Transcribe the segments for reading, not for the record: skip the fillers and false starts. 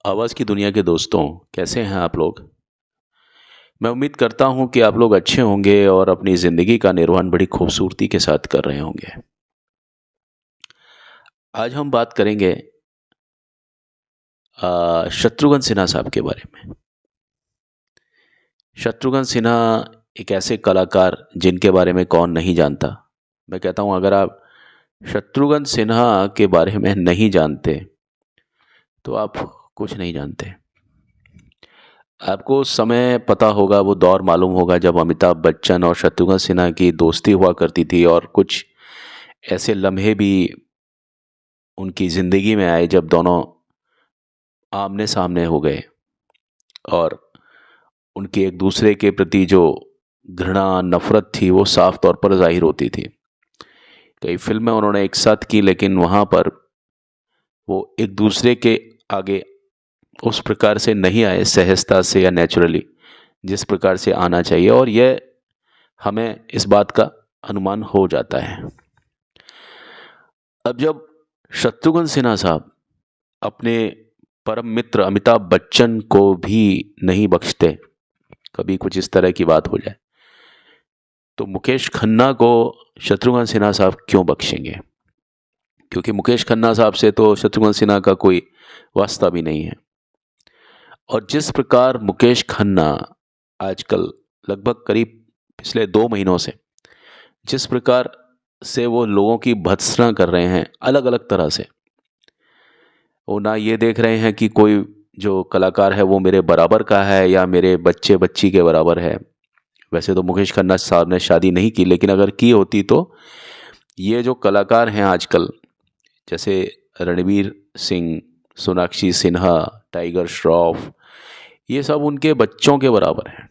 आवाज़ की दुनिया के दोस्तों, कैसे हैं आप लोग? मैं उम्मीद करता हूँ कि आप लोग अच्छे होंगे और अपनी ज़िंदगी का निर्वहन बड़ी खूबसूरती के साथ कर रहे होंगे। आज हम बात करेंगे शत्रुघ्न सिन्हा साहब के बारे में। शत्रुघ्न सिन्हा एक ऐसे कलाकार जिनके बारे में कौन नहीं जानता। मैं कहता हूँ अगर आप शत्रुघ्न सिन्हा के बारे में नहीं जानते, तो आप कुछ नहीं जानते। आपको उस समय पता होगा, वो दौर मालूम होगा जब अमिताभ बच्चन और शत्रुघ्न सिन्हा की दोस्ती हुआ करती थी और कुछ ऐसे लम्हे भी उनकी ज़िंदगी में आए जब दोनों आमने सामने हो गए और उनकी एक दूसरे के प्रति जो घृणा नफरत थी वो साफ तौर पर जाहिर होती थी। कई फिल्में उन्होंने एक साथ की, लेकिन वहाँ पर वो एक दूसरे के आगे उस प्रकार से नहीं आए, सहजता से या नेचुरली जिस प्रकार से आना चाहिए, और यह हमें इस बात का अनुमान हो जाता है। अब जब शत्रुघ्न सिन्हा साहब अपने परम मित्र अमिताभ बच्चन को भी नहीं बख्शते, कभी कुछ इस तरह की बात हो जाए, तो मुकेश खन्ना को शत्रुघ्न सिन्हा साहब क्यों बख्शेंगे? क्योंकि मुकेश खन्ना साहब से तो शत्रुघ्न सिन्हा का कोई वास्ता भी नहीं है। और जिस प्रकार मुकेश खन्ना आजकल लगभग करीब पिछले 2 महीनों से जिस प्रकार से वो लोगों की भर्त्सना कर रहे हैं अलग अलग तरह से, वो ना ये देख रहे हैं कि कोई जो कलाकार है वो मेरे बराबर का है या मेरे बच्चे बच्ची के बराबर है। वैसे तो मुकेश खन्ना साहब ने शादी नहीं की, लेकिन अगर की होती तो ये जो कलाकार हैं आजकल, जैसे रणवीर सिंह, सोनाक्षी सिन्हा, टाइगर श्रॉफ, ये सब उनके बच्चों के बराबर हैं।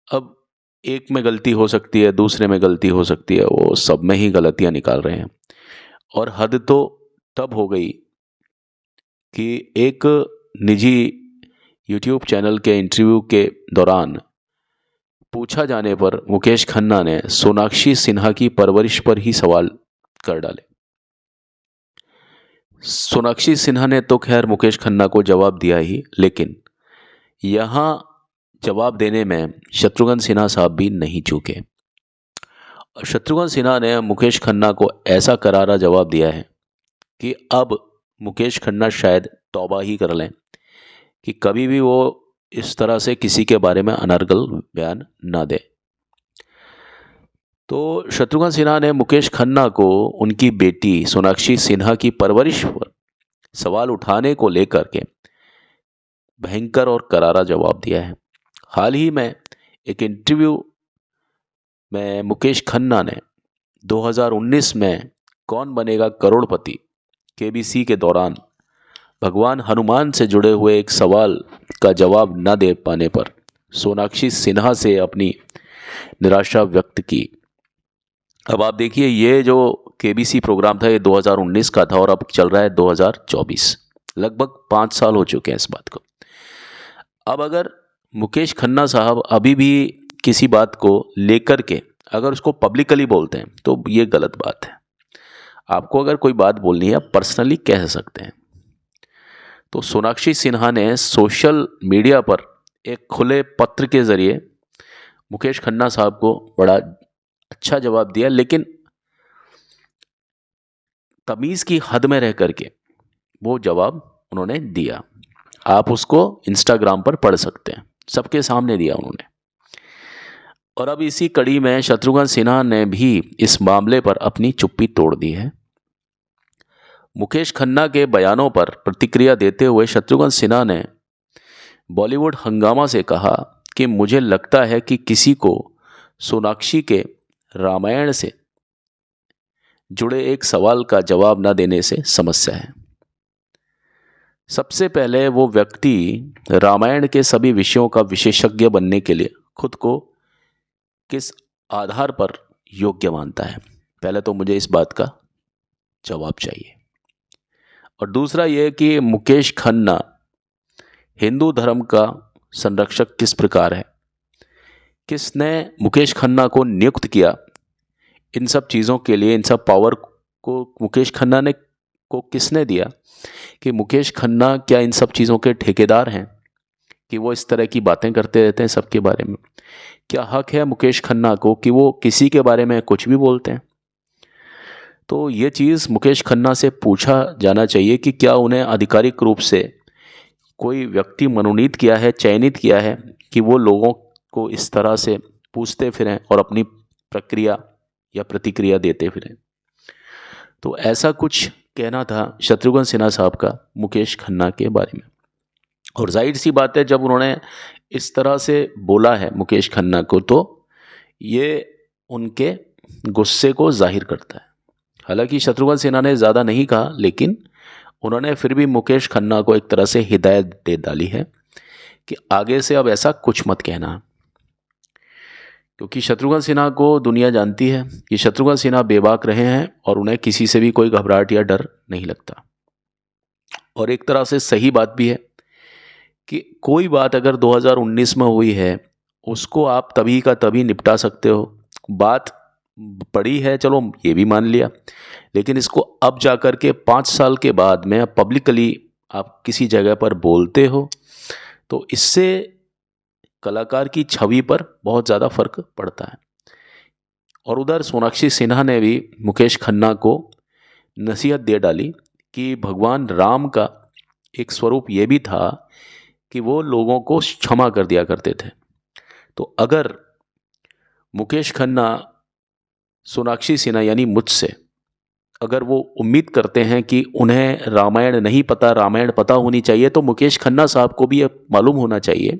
अब एक में गलती हो सकती है, दूसरे में गलती हो सकती है, वो सब में ही गलतियां निकाल रहे हैं। और हद तो तब हो गई कि एक निजी यूट्यूब चैनल के इंटरव्यू के दौरान पूछा जाने पर मुकेश खन्ना ने सोनाक्षी सिन्हा की परवरिश पर ही सवाल कर डाले। सोनाक्षी सिन्हा ने तो खैर मुकेश खन्ना को जवाब दिया ही, लेकिन यहाँ जवाब देने में शत्रुघ्न सिन्हा साहब भी नहीं चूके। और शत्रुघ्न सिन्हा ने मुकेश खन्ना को ऐसा करारा जवाब दिया है कि अब मुकेश खन्ना शायद तौबा ही कर लें कि कभी भी वो इस तरह से किसी के बारे में अनर्गल बयान ना दे। तो शत्रुघ्न सिन्हा ने मुकेश खन्ना को उनकी बेटी सोनाक्षी सिन्हा की परवरिश पर सवाल उठाने को लेकर के भयंकर और करारा जवाब दिया है। हाल ही में एक इंटरव्यू में मुकेश खन्ना ने 2019 में कौन बनेगा करोड़पति केबीसी के दौरान भगवान हनुमान से जुड़े हुए एक सवाल का जवाब न दे पाने पर सोनाक्षी सिन्हा से अपनी निराशा व्यक्त की। अब आप देखिए, ये जो केबीसी प्रोग्राम था ये 2019 का था और अब चल रहा है 2024, लगभग 5 साल हो चुके हैं इस बात को। अब अगर मुकेश खन्ना साहब अभी भी किसी बात को लेकर के अगर उसको पब्लिकली बोलते हैं तो ये गलत बात है। आपको अगर कोई बात बोलनी है आप पर्सनली कह सकते हैं। तो सोनाक्षी सिन्हा ने सोशल मीडिया पर एक खुले पत्र के जरिए मुकेश खन्ना साहब को बड़ा अच्छा जवाब दिया, लेकिन तमीज़ की हद में रह करके वो जवाब उन्होंने दिया। आप उसको इंस्टाग्राम पर पढ़ सकते हैं, सबके सामने दिया उन्होंने। और अब इसी कड़ी में शत्रुघ्न सिन्हा ने भी इस मामले पर अपनी चुप्पी तोड़ दी है। मुकेश खन्ना के बयानों पर प्रतिक्रिया देते हुए शत्रुघ्न सिन्हा ने बॉलीवुड हंगामा से कहा कि मुझे लगता है कि किसी को सोनाक्षी के रामायण से जुड़े एक सवाल का जवाब न देने से समस्या है। सबसे पहले वो व्यक्ति रामायण के सभी विषयों का विशेषज्ञ बनने के लिए खुद को किस आधार पर योग्य मानता है? पहले तो मुझे इस बात का जवाब चाहिए। और दूसरा ये कि मुकेश खन्ना हिंदू धर्म का संरक्षक किस प्रकार है, किसने मुकेश खन्ना को नियुक्त किया इन सब चीज़ों के लिए? इन सब पावर को मुकेश खन्ना ने को किसने दिया कि मुकेश खन्ना क्या इन सब चीज़ों के ठेकेदार हैं कि वो इस तरह की बातें करते रहते हैं सबके बारे में? क्या हक है मुकेश खन्ना को कि वो किसी के बारे में कुछ भी बोलते हैं? तो ये चीज़ मुकेश खन्ना से पूछा जाना चाहिए कि क्या उन्हें आधिकारिक रूप से कोई व्यक्ति मनोनीत किया है, चयनित किया है कि वो लोगों को इस तरह से पूछते फिरें और अपनी प्रक्रिया या प्रतिक्रिया देते फिरें। तो ऐसा कुछ कहना था शत्रुघ्न सिन्हा साहब का मुकेश खन्ना के बारे में। और जाहिर सी बात है, जब उन्होंने इस तरह से बोला है मुकेश खन्ना को, तो ये उनके गुस्से को जाहिर करता है। हालांकि शत्रुघ्न सिन्हा ने ज़्यादा नहीं कहा, लेकिन उन्होंने फिर भी मुकेश खन्ना को एक तरह से हिदायत दे डाली है कि आगे से अब ऐसा कुछ मत कहना, क्योंकि शत्रुघ्न सिन्हा को दुनिया जानती है कि शत्रुघ्न सिन्हा बेबाक रहे हैं और उन्हें किसी से भी कोई घबराहट या डर नहीं लगता। और एक तरह से सही बात भी है कि कोई बात अगर 2019 में हुई है, उसको आप तभी का तभी निपटा सकते हो। बात पड़ी है, चलो ये भी मान लिया, लेकिन इसको अब जाकर के 5 साल के बाद में पब्लिकली आप किसी जगह पर बोलते हो, तो इससे कलाकार की छवि पर बहुत ज़्यादा फर्क पड़ता है। और उधर सोनाक्षी सिन्हा ने भी मुकेश खन्ना को नसीहत दे डाली कि भगवान राम का एक स्वरूप ये भी था कि वो लोगों को क्षमा कर दिया करते थे। तो अगर मुकेश खन्ना सोनाक्षी सिन्हा यानी मुझसे अगर वो उम्मीद करते हैं कि उन्हें रामायण नहीं पता, रामायण पता होनी चाहिए, तो मुकेश खन्ना साहब को भी मालूम होना चाहिए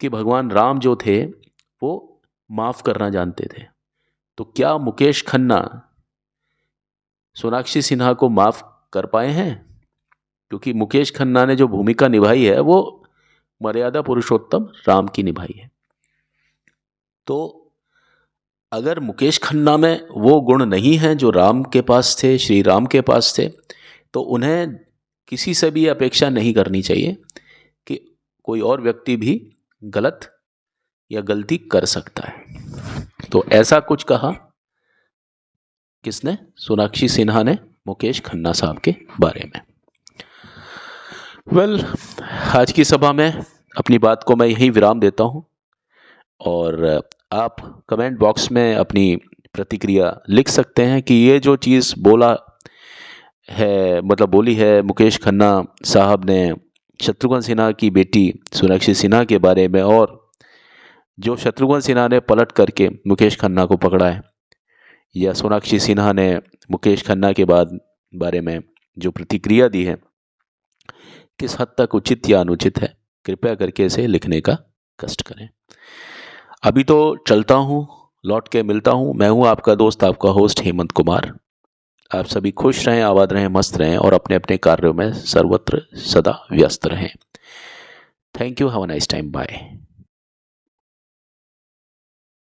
कि भगवान राम जो थे वो माफ़ करना जानते थे। तो क्या मुकेश खन्ना सोनाक्षी सिन्हा को माफ़ कर पाए हैं? क्योंकि मुकेश खन्ना ने जो भूमिका निभाई है वो मर्यादा पुरुषोत्तम राम की निभाई है। तो अगर मुकेश खन्ना में वो गुण नहीं हैं जो राम के पास थे, श्री राम के पास थे, तो उन्हें किसी से भी अपेक्षा नहीं करनी चाहिए कि कोई और व्यक्ति भी गलत या गलती कर सकता है। तो ऐसा कुछ कहा किसने? सोनाक्षी सिन्हा ने मुकेश खन्ना साहब के बारे में। वेल, आज की सभा में अपनी बात को मैं यहीं विराम देता हूं और आप कमेंट बॉक्स में अपनी प्रतिक्रिया लिख सकते हैं कि ये जो चीज़ बोला है, मतलब बोली है मुकेश खन्ना साहब ने शत्रुघ्न सिन्हा की बेटी सोनाक्षी सिन्हा के बारे में, और जो शत्रुघ्न सिन्हा ने पलट करके मुकेश खन्ना को पकड़ा है, या सोनाक्षी सिन्हा ने मुकेश खन्ना के बारे में जो प्रतिक्रिया दी है, किस हद तक उचित या अनुचित है, कृपया करके इसे लिखने का कष्ट करें। अभी तो चलता हूँ, लौट के मिलता हूँ। मैं हूँ आपका दोस्त, आपका होस्ट हेमंत कुमार। आप सभी खुश रहें, आबाद रहें, मस्त रहें और अपने अपने कार्यों में सर्वत्र सदा व्यस्त रहें। Thank you, have a nice time, bye.